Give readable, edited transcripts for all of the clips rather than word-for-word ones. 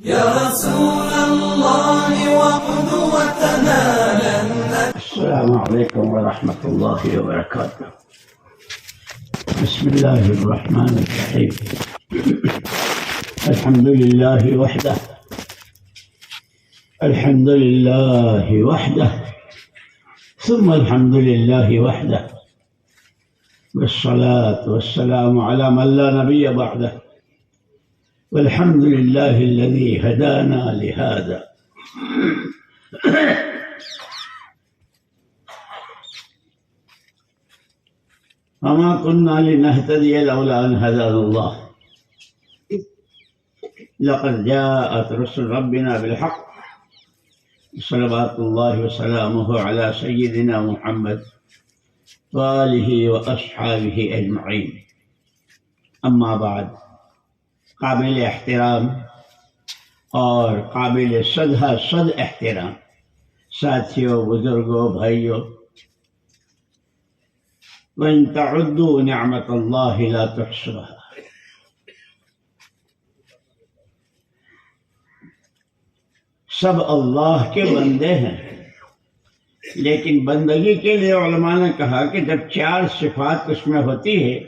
يا رسول الله وقدوتنا لن السلام عليكم ورحمة الله وبركاته. بسم الله الرحمن الرحيم. الحمد لله وحده، الحمد لله وحده، ثم الحمد لله وحده، والصلاة والسلام على من لا نبي بعده، والحمد لله الذي هدانا لهذا. وما كنا لنهتدي لولا أن هدانا الله، لقد جاءت رسل ربنا بالحق، صلوات الله وسلامه على سيدنا محمد وآله وأصحابه أجمعين. أما بعد، قابل احترام اور قابل صد احترام ساتھیوں، بزرگوں، بھائیوں، وَإِن تَعُدُّوا نِعْمَةَ اللَّهِ لَا تُحْصُوهَا، سب اللہ کے بندے ہیں، لیکن بندگی کے لیے علماء نے کہا کہ جب 4 صفات اس میں ہوتی ہے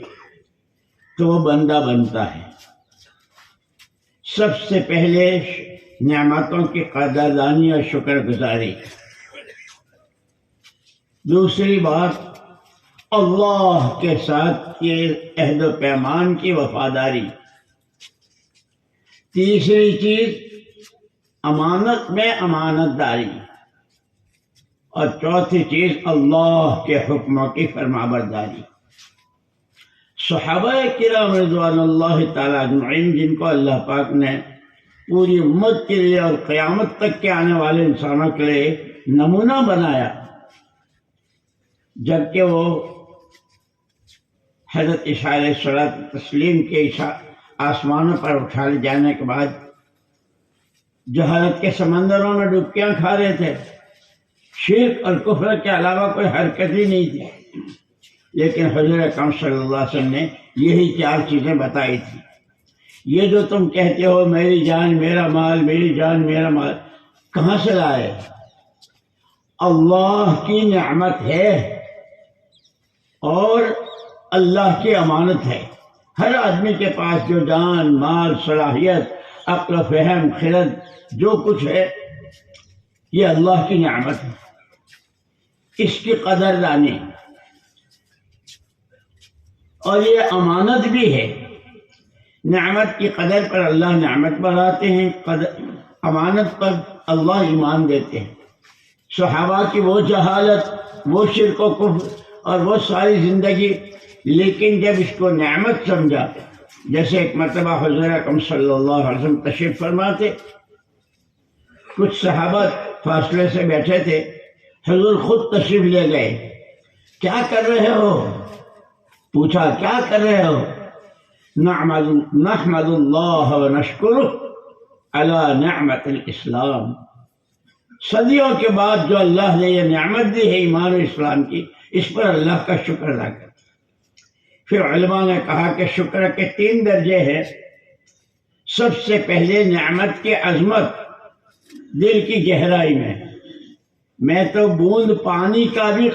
تو وہ بندہ بنتا ہے۔ سب سے پہلے نعمتوں کی قدردانی اور شکر گزاری، دوسری بات اللہ کے ساتھ کے عہد و پیمان کی وفاداری، تیسری چیز امانت میں امانت داری، اور چوتھی چیز اللہ کے حکموں کی فرمانبرداری۔ صحابہ کرام رضوان اللہ تعالیٰ اجمعین، جن کو اللہ پاک نے پوری امت کے لیے اور قیامت تک کے آنے والے انسانوں کے لیے نمونہ بنایا، جبکہ وہ حضرت عیسیٰ علیہ الصلوۃ تسلیم کے آسمانوں پر اٹھا لے جانے کے بعد جہالت کے سمندروں میں ڈبکیاں کھا رہے تھے، شرک اور کفر کے علاوہ کوئی حرکت ہی نہیں تھی، لیکن حضور اکرم صلی اللہ علیہ وسلم نے یہی 4 چیزیں بتائی تھی۔ یہ جو تم کہتے ہو میری جان میرا مال، میری جان میرا مال، کہاں سے لائے؟ اللہ کی نعمت ہے اور اللہ کی امانت ہے۔ ہر آدمی کے پاس جو جان، مال، صلاحیت، عقل و فہم، خرد، جو کچھ ہے، یہ اللہ کی نعمت ہے، اس کی قدر دانی اور یہ امانت بھی ہے۔ نعمت کی قدر پر اللہ نعمت بڑھاتے ہیں، امانت پر اللہ ایمان دیتے ہیں۔ صحابہ کی وہ جہالت، وہ شرک و کفر اور وہ ساری زندگی، لیکن جب اس کو نعمت سمجھا، جیسے ایک مرتبہ حضور اکرم صلی اللہ علیہ وسلم تشریف فرما تھے، کچھ صحابہ فاصلے سے بیٹھے تھے، حضور خود تشریف لے گئے۔ کیا کر رہے ہو؟ پوچھا کیا کر رہے ہو؟ نحمد اللہ ونشکرہ علی نعمت الاسلام، صدیوں کے بعد جو اللہ نے یہ نعمت دی ہے ایمان و اسلام کی، اس پر اللہ کا شکر ادا کریں۔ پھر علماء نے کہا کہ شکر کے 3 درجے ہیں۔ سب سے پہلے نعمت کی عظمت دل کی گہرائی میں تو بوند پانی کا بھی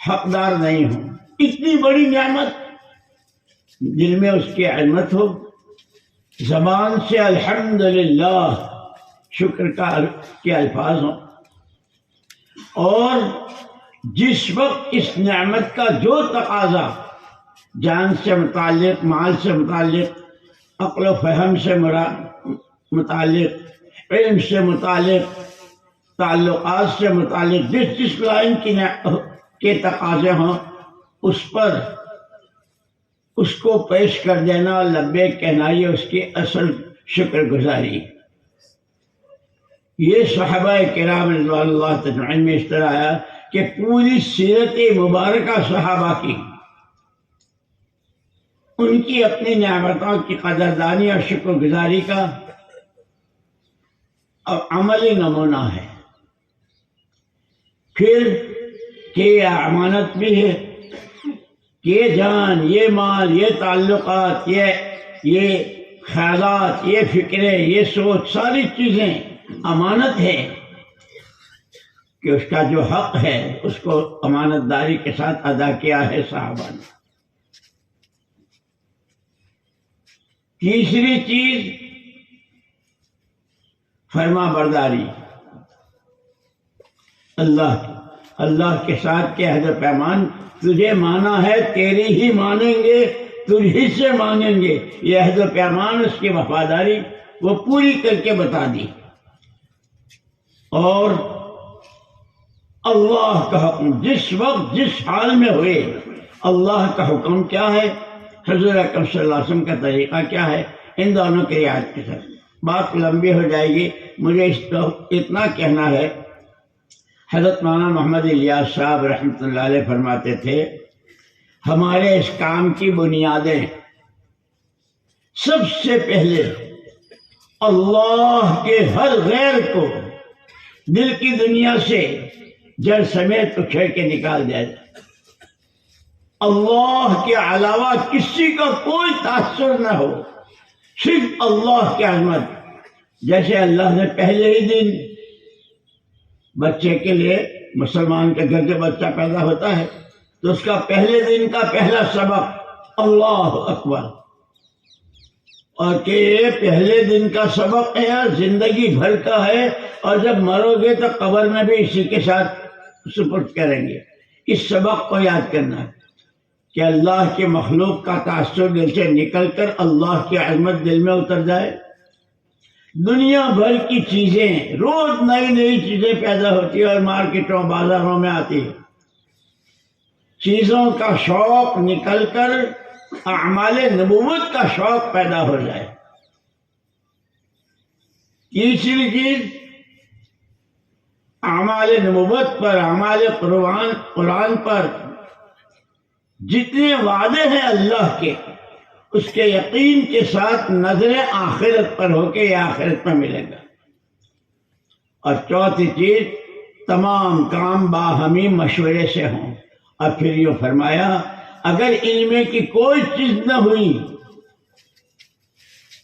حقدار نہیں ہوں، اتنی بڑی نعمت، دل میں اس کی عظمت ہو، زبان سے الحمدللہ شکر کے الفاظ ہوں، اور جس وقت اس نعمت کا جو تقاضا جان سے متعلق، مال سے متعلق، عقل و فہم سے متعلق، علم سے متعلق، تعلقات سے متعلق، جس لائن کے تقاضے ہوں، اس پر اس کو پیش کر دینا، لبیک کہنا، یہ اس کی اصل شکر گزاری۔ یہ صحابہ کرام رضوان اللہ اجمعین میں اس طرح آیا کہ پوری سیرت مبارکہ صحابہ کی، ان کی اپنی نعمتوں کی قدردانی اور شکر گزاری کا عملی نمونہ ہے۔ پھر کہ یہ امانت بھی ہے، یہ جان، یہ مال، یہ تعلقات، یہ خیالات، یہ فکریں، یہ سوچ، ساری چیزیں امانت ہے کہ اس کا جو حق ہے اس کو امانت داری کے ساتھ ادا کیا ہے صحابہ نے۔ تیسری چیز فرما برداری، اللہ کے ساتھ کے عہد و پیمان، تجھے مانا ہے تیری ہی مانیں گے، تجھ ہی سے مانیں گے، یہ عہد و پیمان، اس کی وفاداری وہ پوری کر کے بتا دی۔ اور اللہ کا حکم جس وقت جس حال میں ہوئے، اللہ کا حکم کیا ہے، حضور اکرم صلی اللہ علیہ وسلم کا طریقہ کیا ہے، ان دونوں کی رعایت کے ساتھ۔ بات لمبی ہو جائے گی، مجھے اس کو اتنا کہنا ہے، حضرت مولانا محمد الیاس صاحب رحمۃ اللہ علیہ فرماتے تھے، ہمارے اس کام کی بنیادیں سب سے پہلے اللہ کے ہر غیر کو دل کی دنیا سے جڑ سمیت اکھیڑ کے نکال دیا جائے، اللہ کے علاوہ کسی کا کوئی تاثر نہ ہو، صرف اللہ کی عظمت۔ جیسے اللہ نے پہلے ہی دن بچے کے لیے، مسلمان کے گھر کے بچہ پیدا ہوتا ہے تو اس کا پہلے دن کا پہلا سبق اللہ اکبر، اور کہ یہ پہلے دن کا سبق ہے اور زندگی بھر کا ہے، اور جب مرو گے تو قبر میں بھی اسی کے ساتھ سپرد کریں گے۔ اس سبق کو یاد کرنا ہے کہ اللہ کے مخلوق کا تاثر دل سے نکل کر اللہ کی عظمت دل میں اتر جائے۔ دنیا بھر کی چیزیں، روز نئی نئی چیزیں پیدا ہوتی ہیں اور مارکیٹوں بازاروں میں آتی ہیں، چیزوں کا شوق نکل کر اعمال نبوت کا شوق پیدا ہو جائے۔ تیسری چیز، اعمال نبوت پر، اعمال قرآن پر جتنے وعدے ہیں اللہ کے، اس کے یقین کے ساتھ نظر آخرت پر ہو کے یہ آخرت میں ملے گا۔ اور چوتھی چیز، تمام کام باہمی مشورے سے ہوں۔ اور پھر یہ فرمایا، اگر ان میں کی کوئی چیز نہ ہوئی،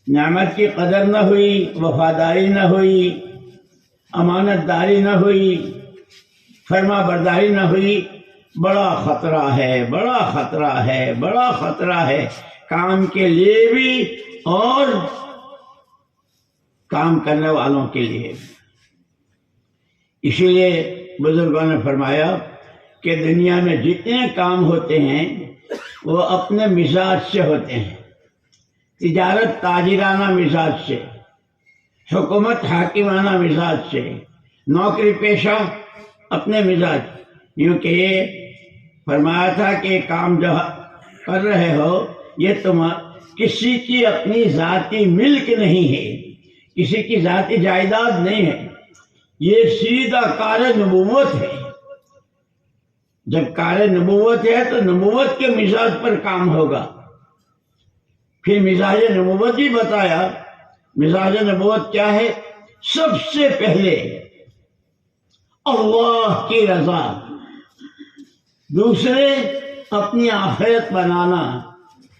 نعمت کی قدر نہ ہوئی، وفاداری نہ ہوئی، امانت داری نہ ہوئی، فرما برداری نہ ہوئی، بڑا خطرہ ہے، بڑا خطرہ ہے، بڑا خطرہ ہے، کام کے لیے بھی اور کام کرنے والوں کے لیے بھی۔ اسی لیے بزرگوں نے فرمایا کہ دنیا میں جتنے کام ہوتے ہیں وہ اپنے مزاج سے ہوتے ہیں، تجارت تاجرانہ مزاج سے، حکومت حاکمانہ مزاج سے، نوکری پیشہ اپنے مزاج۔ یوں کہ یہ فرمایا تھا کہ یہ کام جو کر رہے ہو یہ تم کسی کی اپنی ذاتی ملک نہیں ہے، کسی کی ذاتی جائیداد نہیں ہے، یہ سیدھا کار نبوت ہے۔ جب کار نبوت ہے تو نبوت کے مزاج پر کام ہوگا۔ پھر مزاج نبوت ہی بتایا، مزاج نبوت کیا ہے؟ سب سے پہلے اللہ کی رضا، دوسرے اپنی آخرت بنانا،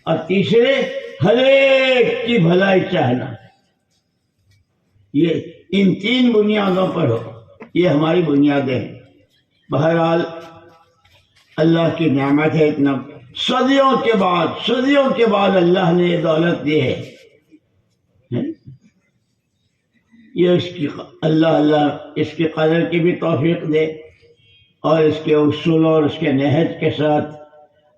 اور تیسرے ہر ایک کی بھلائی چاہنا۔ یہ ان تین بنیادوں پر ہو، یہ ہماری بنیادیں ہیں۔ بہرحال اللہ کی نعمت ہے، اتنا صدیوں کے بعد اللہ نے یہ دولت دی ہے۔ یہ اس کی اللہ اس کی قدر کی بھی توفیق دے، اور اس کے اصول اور اس کے نہج کے ساتھ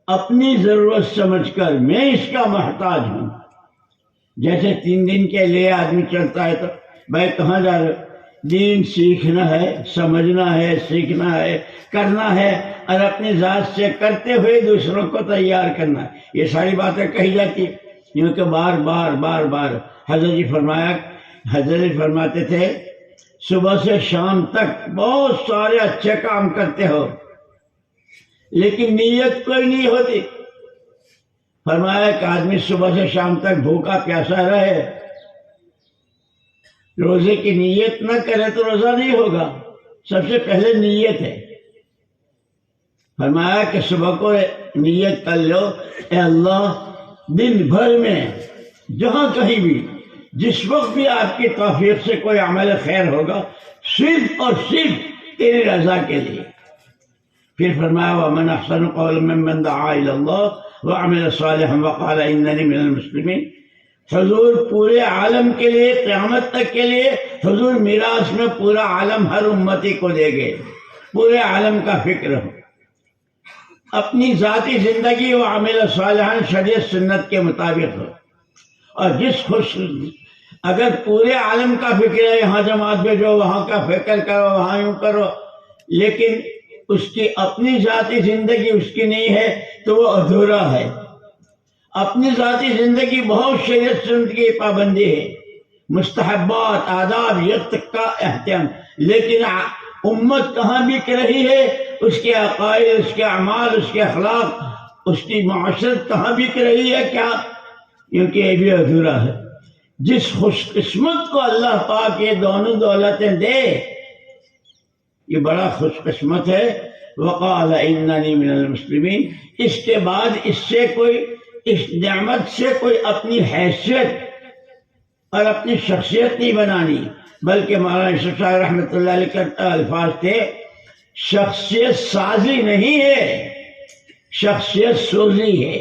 اپنی ضرورت سمجھ کر میں اس کا محتاج ہوں۔ جیسے 3 دن کے لیے آدمی چلتا ہے تو بھائی کہاں جا رہے؟ دین سیکھنا ہے، سمجھنا ہے، سیکھنا ہے، کرنا ہے، اور اپنی ذات سے کرتے ہوئے دوسروں کو تیار کرنا ہے۔ یہ ساری باتیں کہی جاتی ہیں، کیونکہ بار بار حضرت فرماتے تھے صبح سے شام تک بہت سارے اچھے کام کرتے ہو لیکن نیت کوئی نہیں ہوتی۔ فرمایا کہ آدمی صبح سے شام تک بھوکا پیاسا رہے، روزے کی نیت نہ کرے تو روزہ نہیں ہوگا۔ سب سے پہلے نیت ہے۔ فرمایا کہ صبح کو نیت کر لو، اے اللہ دن بھر میں جہاں کہیں بھی جس وقت بھی آپ کی توفیق سے کوئی عمل خیر ہوگا صرف اور صرف تیری رضا کے لیے. پھر فرمایا وَمَنْ أَحْسَنُ قَوْلًا مِّمَّنْ دَعَا إِلَى اللَّهِ وَعَمِلَ صَالِحًا وَقَالَ إِنَّنِي مِنَ الْمُسْلِمِينَ. حضور پورے عالم کے لیے قیامت تک کے لیے حضور میراث میں پورا عالم ہر امتی کو دے گئے. پورے عالم کا فکر ہو. اپنی ذاتی زندگی و عمل صالحاً شریعت سنت کے مطابق ہو. اور جس خوش اگر پورے عالم کا فکر ہے یہاں جماعت بھیجو وہاں کا فکر کرو وہاں یوں کرو لیکن اس کی اپنی ذاتی زندگی اس کی نہیں ہے تو وہ ادھورا ہے. اپنی ذاتی زندگی بہت شریعت سنت کی پابندی ہے مستحبات آداب یہ تک کا احترام لیکن امت کہاں بک رہی ہے اس کے عقائد اس کے اعمال اس کے اخلاق اس کی معاشرت کہاں بک رہی ہے کیا کیونکہ یہ بھی ادھورا ہے. جس خوش قسمت کو اللہ پاک یہ دونوں دولتیں دے یہ بڑا خوش قسمت ہے. وقال اننی من المسلمین. اس کے بعد اس سے کوئی اس نعمت سے کوئی اپنی حیثیت اور اپنی شخصیت نہیں بنانی بلکہ مولانا یوسف صاحب رحمۃ اللہ علیہ کے الفاظ تھے شخصیت سازی نہیں ہے شخصیت سوزی ہے.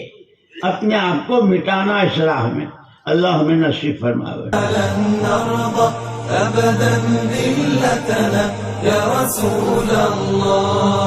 اپنے آپ کو مٹانا اصلاح میں. اللہ ہمیں نصیب فرمائے. لن نرضى أبدا ذلتنا يا رسول الله.